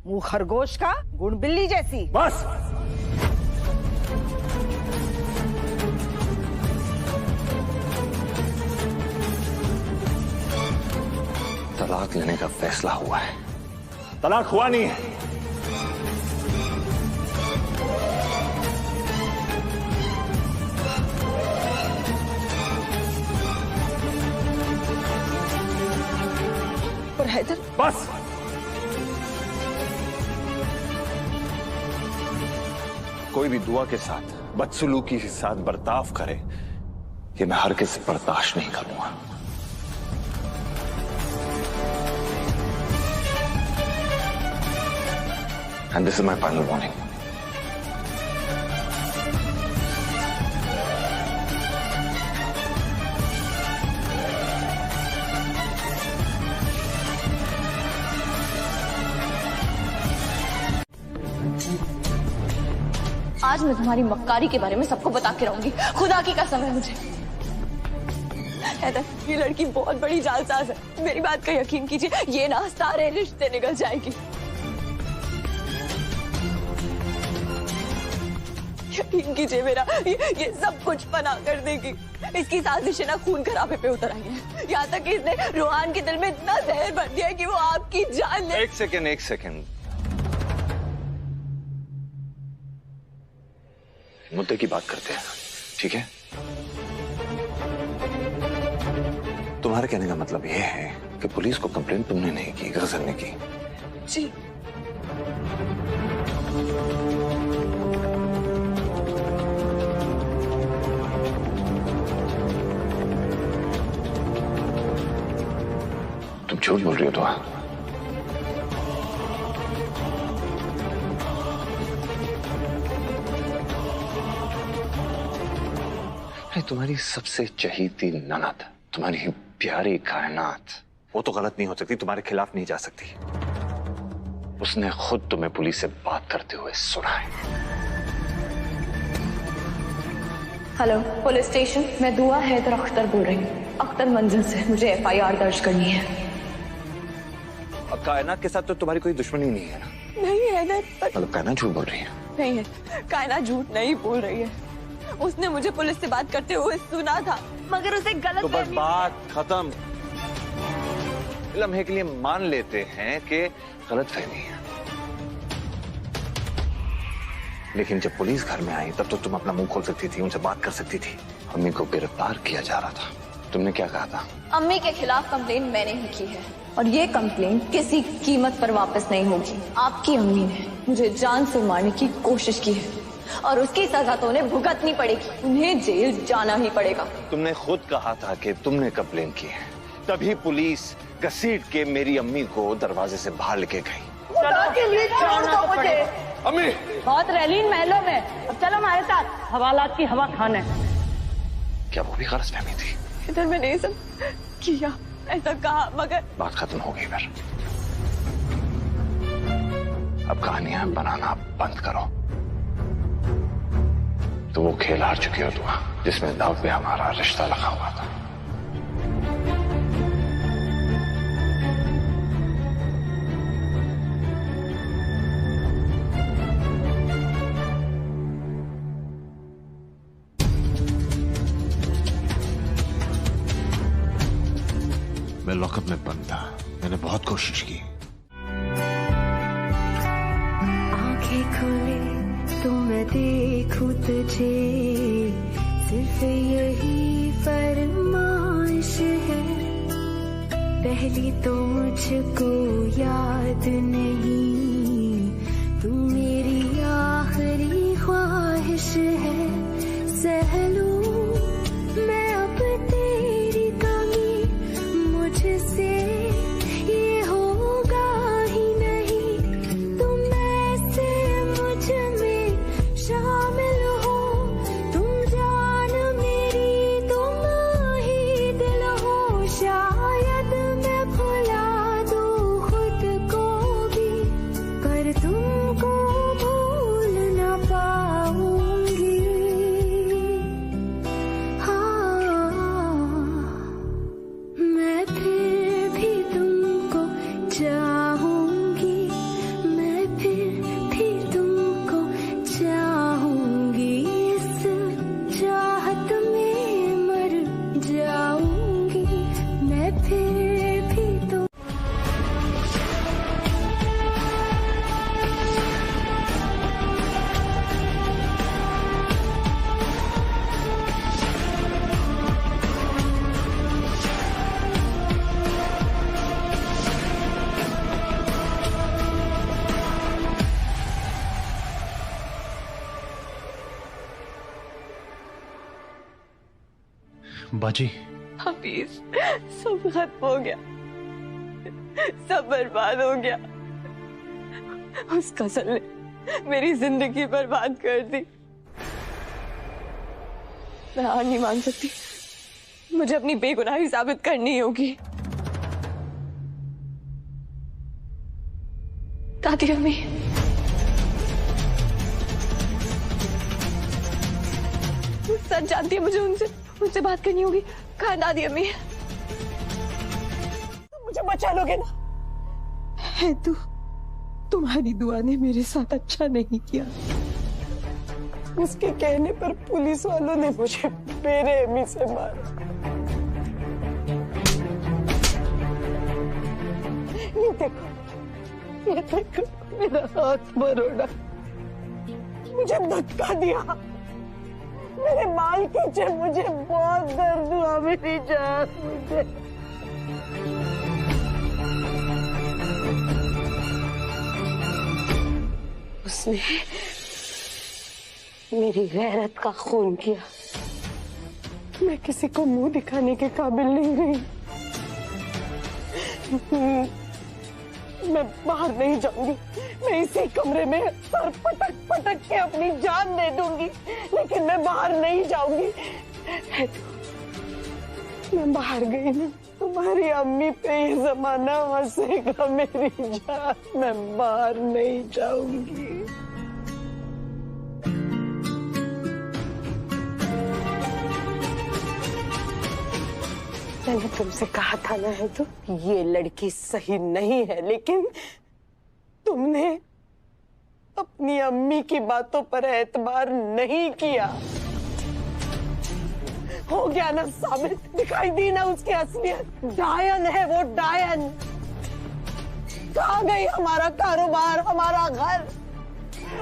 मुंह खरगोश का, गुण बिल्ली जैसी। बस। तलाक लेने का फैसला हुआ है। तलाक हुआ नहीं है। पर हैदर, बस। कोई भी दुआ के साथ बदसलूकी के साथ बर्ताव करे, ये मैं हरगिज़ बर्दाश्त नहीं करूंगा। And this is my final warning. आज मैं तुम्हारी मक्कारी के बारे में सबको बता के रहूंगी। खुदा की कसम है मुझे। हैदर, ये लड़की बहुत बड़ी जालसाज है। मेरी बात का यकीन कीजिए, ये ना सारे रिश्ते निकल जाएगी। यकीन कीजिए मेरा, ये सब कुछ फना कर देगी। इसकी साजिशें ना खून खराबे पे उतर आई हैं। यहाँ तक कि इसने रोहान के दिल में इतना जहर भर दिया है कि वो आपकी जान ले। एक सेकंड। मुद्दे की बात करते हैं, ठीक है? तुम्हारे कहने का मतलब यह है कि पुलिस को कंप्लेंट तुमने नहीं की, गजल ने की। जी। तुम झूठ बोल रही हो दुआ। तुम्हारी सबसे चहीती ननद, तुम्हारी प्यारी कायनात, वो तो गलत नहीं हो सकती, तुम्हारे खिलाफ नहीं जा सकती। उसने खुद तुम्हें पुलिस से बात करते हुए सुना है। हेलो पुलिस स्टेशन, मैं दुआ हैदर अख्तर बोल रही हूँ, अख्तर मंजिल से। मुझे FIR दर्ज करनी है। अब कायनात के साथ तो तुम्हारी कोई दुश्मनी नहीं है ना? नहीं हैदर। मतलब कायनात झूठ बोल रही है? नहीं है, कायनात झूठ नहीं बोल रही है। उसने मुझे पुलिस से बात करते हुए सुना था, मगर उसे गलत तो बस बात खत्म। लम्हे के लिए मान लेते हैं कि गलत फहमी है, लेकिन जब पुलिस घर में आई तब तो तुम अपना मुंह खोल सकती थी, उनसे बात कर सकती थी। अम्मी को गिरफ्तार किया जा रहा था, तुमने क्या कहा था? अम्मी के खिलाफ कंप्लेंट मैंने ही की है और ये कंप्लेंट किसी कीमत पर वापस नहीं होगी। आपकी अम्मी ने मुझे जान से मारने की कोशिश की है और उसकी सजा तो उन्हें भुगतनी पड़ेगी। उन्हें जेल जाना ही पड़ेगा। तुमने खुद कहा था कि तुमने कंप्लेंट की है, तभी पुलिस घसीट के मेरी अम्मी को दरवाजे से बाहर लेके गई। के लिए छोड़ दो मुझे। अम्मी बहुत रैलीन महलों में, अब चलो हमारे साथ हवालात की हवा खाने। क्या वो भी गलतफहमी थी? इधर मैंने ये सब किया, ऐसा कहा, मगर बात खत्म हो गई। फिर अब कहानियां बनाना बंद करो। तो वो खेल हार चुकी हो दुआ, जिसमें दाव पे हमारा रिश्ता लगा हुआ था। मैं लॉकअप में बंद था, मैंने बहुत कोशिश की। आंखें खोले तो मैं देखूं तुझे, सिर्फ यही फरमाइश है। पहली तो मुझको याद नहीं, तू मेरी आखिरी ख्वाहिश है। सह लूं मैं अब तेरी कमी, मुझसे ये होगा ही नहीं। तुम ऐसे मुझ में शामिल हो, तुम जान मेरी, तुम ही दिल हो। शायद मैं भुला दूं खुद को भी, पर तुमको भूल ना पाऊंगी। मैं फिर भी तुमको चाहूंगी, मैं फिर भी तुमको चाहूंगी। इस चाहत में मर जाऊंगी, मैं फिर भी तुम। बाजी, हफीज, सब खत्म हो गया, सब बर्बाद हो गया। उस कसल ने मेरी जिंदगी बर्बाद कर दी। मैं हार नहीं मान सकती, मुझे अपनी बेगुनाही साबित करनी होगी। दादी अम्मी, सच जानती है, मुझे उनसे बात करनी होगी। कहाँ दादी अम्मी? मुझे बचा लोगे ना? है तू, तुम्हारी दुआ ने मेरे साथ अच्छा नहीं किया। उसके कहने पर पुलिस वालों ने मुझे बेरहमी से मारा। ये देखो मेरा हाथ मरोड़ा, मुझे धक्का दिया, मेरे बाल खींचे, मुझे बहुत दर्द हुआ मेरी जान। मुझे उसने मेरी गैरत का खून किया। मैं किसी को मुंह दिखाने के काबिल नहीं रही। मैं बाहर नहीं जाऊंगी, मैं इसी कमरे में सर पटक पटक के अपनी जान दे दूंगी, लेकिन मैं बाहर नहीं जाऊंगी। मैं बाहर गई ना, तुम्हारी अम्मी पे ये जमाना हंसेगा मेरी जान। मैं बाहर नहीं जाऊंगी। मैंने तुमसे कहा था ना, है तो ये लड़की सही नहीं है, लेकिन तुमने अपनी अम्मी की बातों पर एतबार नहीं किया। हो गया ना साबित, दिखाई दी ना उसकी असलियत। डायन है वो, डायन। कहाँ गई हमारा कारोबार, हमारा घर,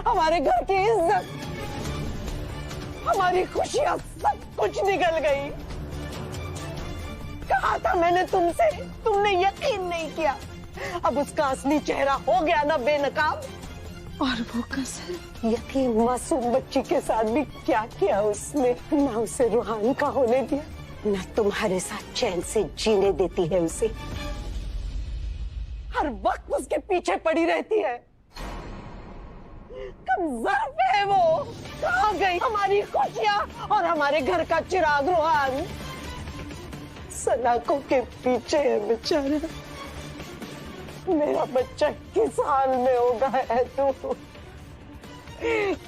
हमारे घर की इज्जत, हमारी खुशियां, सब कुछ निकल गई। कहा था मैंने तुमसे, तुमने यकीन नहीं किया। अब उसका असली चेहरा हो गया ना बेनकाब। और वो कसर यतीम मासूम बच्ची के साथ भी क्या किया उसने। ना उसे रूहान का होने दिया, ना तुम्हारे साथ चैन से जीने देती है उसे। हर वक्त उसके पीछे पड़ी रहती है। कमजोर पे है वो। कहाँ गई हमारी खुशियां और हमारे घर का चिराग रूहान? सलाखों के पीछे है बेचारा। मेरा बच्चा किस हाल में होगा है तो।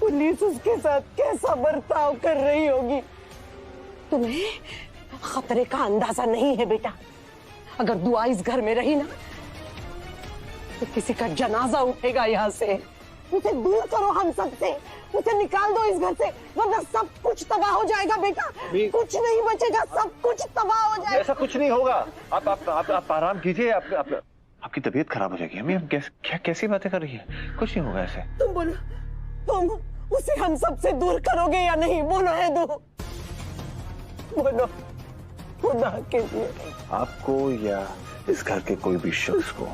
पुलिस उसके साथ कैसा बर्ताव कर रही होगी। तुम्हें खतरे का अंदाजा नहीं है बेटा। अगर दुआ इस घर में रही ना, तो किसी का जनाजा उठेगा यहाँ से। उसे दूर करो हम सबसे, उसे निकाल दो इस घर से, वरना सब कुछ तबाह हो जाएगा बेटा। कुछ नहीं बचेगा, सब कुछ तबाह हो जाएगा। ऐसा कुछ नहीं होगा। आप आराम कीजिए। आपकी तबीयत खराब हो जाएगी। अम्मी कैसी बातें कर रही है? कुछ नहीं होगा ऐसे। तुम बोलो, तुम उसे हम सबसे दूर करोगे या नहीं? बोलो है दो, बोलो खुदा के लिए। आपको या इस घर के कोई भी शख्स को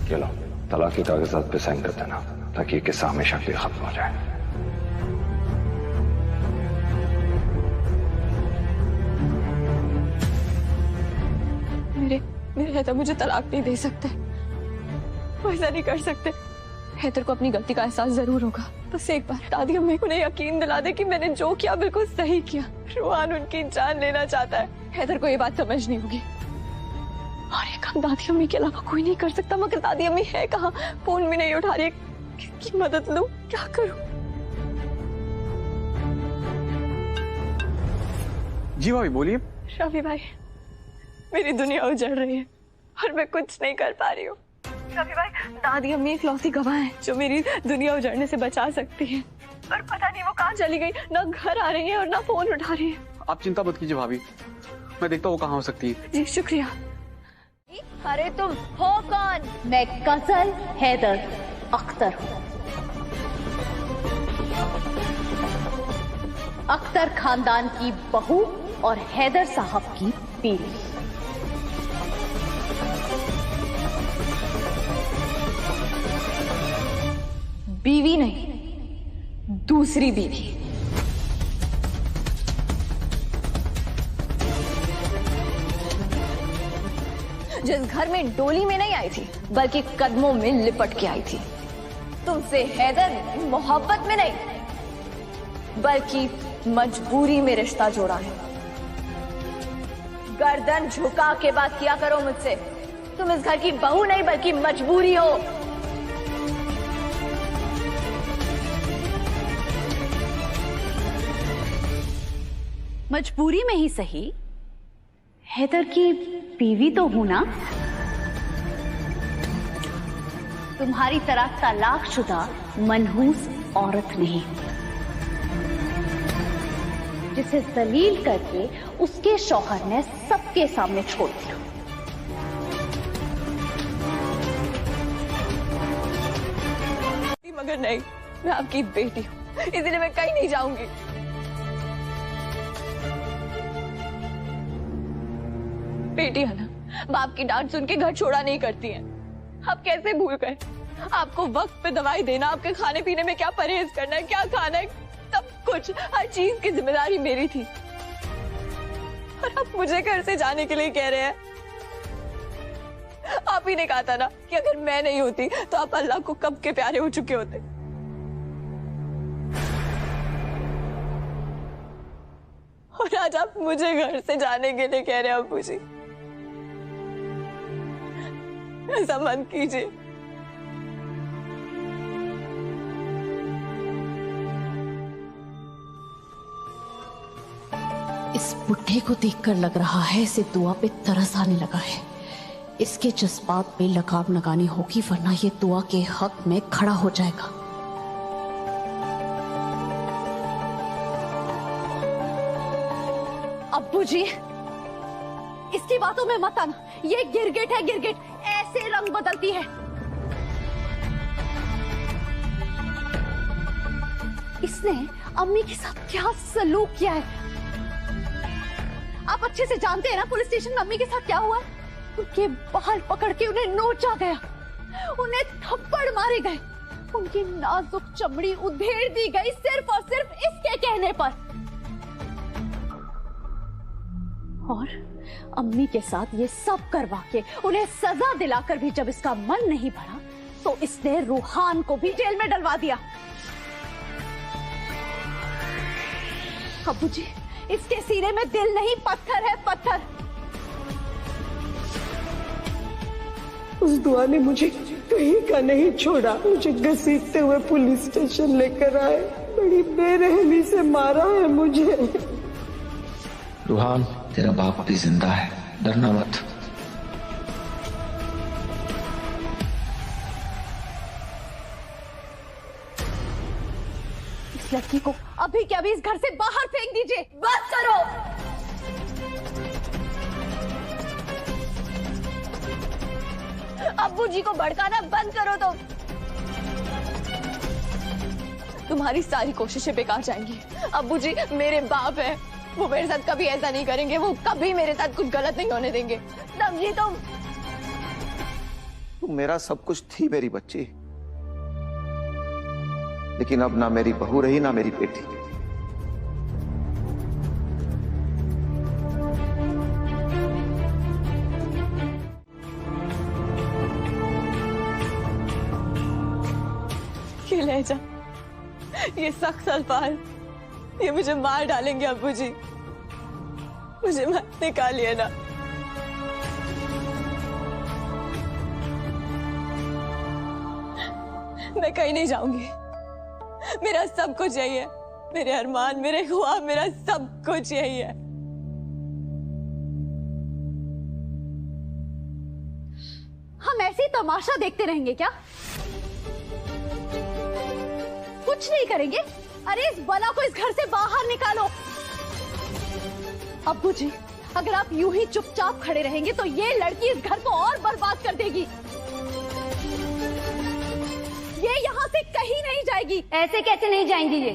चलो तलाक के कागजात पे साइन कर देना, ताकि ये किस्सा हमेशा के लिए खत्म हो जाए। मेरे हैदर मुझे तलाक नहीं दे सकते, वो ऐसा नहीं कर सकते। हैदर को अपनी गलती का एहसास जरूर होगा। बस एक बार दादी अम्मी को यकीन दिला दे कि मैंने जो किया बिल्कुल सही किया। रोहान उनकी जान लेना चाहता है, हैदर को ये बात समझनी होगी। और ये काम दादी अम्मी के अलावा कोई नहीं कर सकता। मगर दादी अम्मी है कहाँ? फोन भी नहीं उठा रही है। किसकी मदद लूं? क्या करूं? जी भाभी बोलिए। रवि भाई, मेरी दुनिया उजड़ रही है और मैं कुछ नहीं कर पा रही हूँ। रवि भाई, दादी अम्मी इकलौती गवाह है जो मेरी दुनिया उजड़ने से बचा सकती है, पर पता नहीं वो कहाँ चली गई। ना घर आ रही है और ना फोन उठा रही है। आप चिंता मत कीजिए भाभी, मैं देखता हूँ वो कहाँ हो सकती है। जी शुक्रिया। अरे तुम हो कौन? मैं गजल हैदर अख्तर हूँ। अख्तर खानदान की बहू और हैदर साहब की बीवी। बीवी नहीं, दूसरी बीवी। जिस घर में डोली में नहीं आई थी बल्कि कदमों में लिपट के आई थी। तुमसे हैदर मोहब्बत में नहीं बल्कि मजबूरी में रिश्ता जोड़ा है। गर्दन झुका के बात किया करो मुझसे। तुम इस घर की बहू नहीं बल्कि मजबूरी हो। मजबूरी में ही सही, हैदर की बीवी तो हूं ना। तुम्हारी तरह तलाकशुदा मनहूस औरत नहीं, जिसे जलील करके उसके शौहर ने सबके सामने छोड़ दिया। मगर नहीं, मैं आपकी बेटी हूँ, इसलिए मैं कहीं नहीं जाऊंगी। बेटियां ना बाप की डांट सुन के घर छोड़ा नहीं करती हैं। आप कैसे भूल गए? आपको वक्त पे दवाई देना, आपके खाने पीने में क्या परहेज करना है, क्या खाना है, सब कुछ, हर चीज की जिम्मेदारी मेरी थी। और आप मुझे घर से जाने के लिए कह रहे हैं। आप ही ने कहा था ना कि अगर मैं नहीं होती तो आप अल्लाह को कब के प्यारे हो चुके होते। और आज आप मुझे घर से जाने के लिए कह रहे हैं। अब्बू जी, ऐसा मत कीजिए। इस बुढ़े को देखकर लग रहा है इसे दुआ पे तरस आने लगा है। इसके जज्बात पे लगाम लगानी होगी, वरना ये दुआ के हक में खड़ा हो जाएगा। अब्बू जी, इसकी बातों में मत आना। ये गिरगिट है, गिरगिट ऐसे रंग बदलती है। इसने अम्मी के साथ क्या सलूक किया है आप अच्छे से जानते हैं ना। पुलिस स्टेशन में अम्मी के साथ क्या हुआ? उनके बाल पकड़ के उन्हें नोचा गया, उन्हें थप्पड़ मारे गए, उनकी नाजुक चमड़ी उधेड़ दी गई सिर्फ और सिर्फ इसके कहने पर। और अम्मी के साथ ये सब करवा के उन्हें सजा दिलाकर भी जब इसका मन नहीं भरा तो इसने रूहान को भी जेल में डलवा दिया। अब्बू जी, इसके सीने में दिल नहीं पत्थर है, पत्थर। उस दुआ ने मुझे कहीं का नहीं छोड़ा, मुझे घसीटते हुए पुलिस स्टेशन लेकर आए, बड़ी बेरहमी से मारा है मुझे। रूहान, तेरा बाप भी जिंदा है, डरना मत। इस लड़की को अभी के अभी इस घर से बाहर फेंक दीजिए। बस करो। अब्बू जी को भड़काना बंद करो तुम्हारी सारी कोशिशें बेकार जाएंगी। अब्बू जी मेरे बाप है, वो मेरे साथ कभी ऐसा नहीं करेंगे, वो कभी मेरे साथ कुछ गलत नहीं होने देंगे, समझी तुम? तुम मेरा सब कुछ थी मेरी बच्ची, लेकिन अब ना मेरी बहू रही ना मेरी बेटी। ये लहजा, ये सख्त अल्फाज, ये मुझे मार डालेंगे अब्बू जी। मुझे मत निकालिए ना। मैं कहीं नहीं जाऊंगी, मेरा सब कुछ यही है, मेरे अरमान, मेरे ख्वाब, मेरा सब कुछ यही है। हम ऐसे ही तमाशा देखते रहेंगे क्या? कुछ नहीं करेंगे? अरे इस बला को इस घर से बाहर निकालो। अब्बू जी, अगर आप यूं ही चुपचाप खड़े रहेंगे तो ये लड़की इस घर को और बर्बाद कर देगी। ये यहाँ से कहीं नहीं जाएगी। ऐसे कैसे नहीं जाएंगी ये?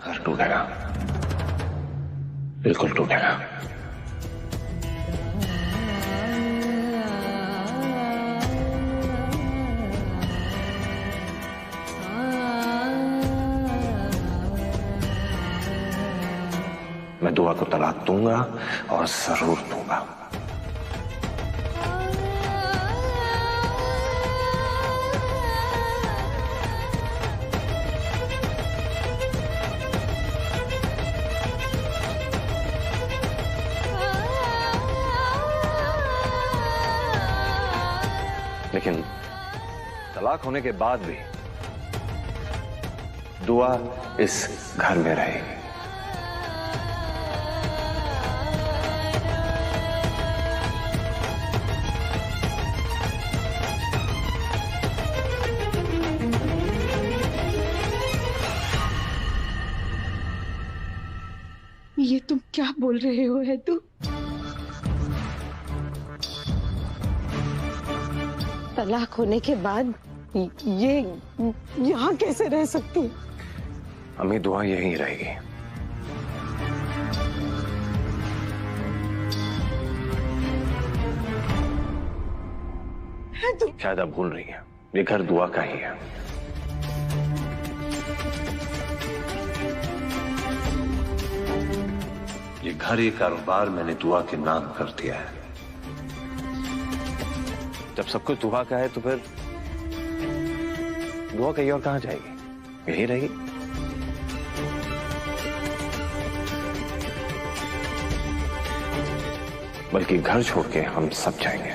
घर टूटेगा, बिल्कुल टूटेगा। मैं दुआ को तलाक दूंगा और जरूर दूंगा। लेकिन तलाक होने के बाद भी दुआ इस घर में रहेगी। ये तुम क्या बोल रहे हो है तू? तलाक होने के बाद ये यहाँ कैसे रह सकती? अम्मी दुआ यहीं रहेगी। शायद आप भूल रही हैं, ये घर दुआ का ही है। ये घर, ये कारोबार मैंने दुआ के नाम कर दिया है। जब सब कुछ दुआ का है तो फिर दुआ कहीं और कहां जाएगी? यही रहेगी। बल्कि घर छोड़ के हम सब जाएंगे।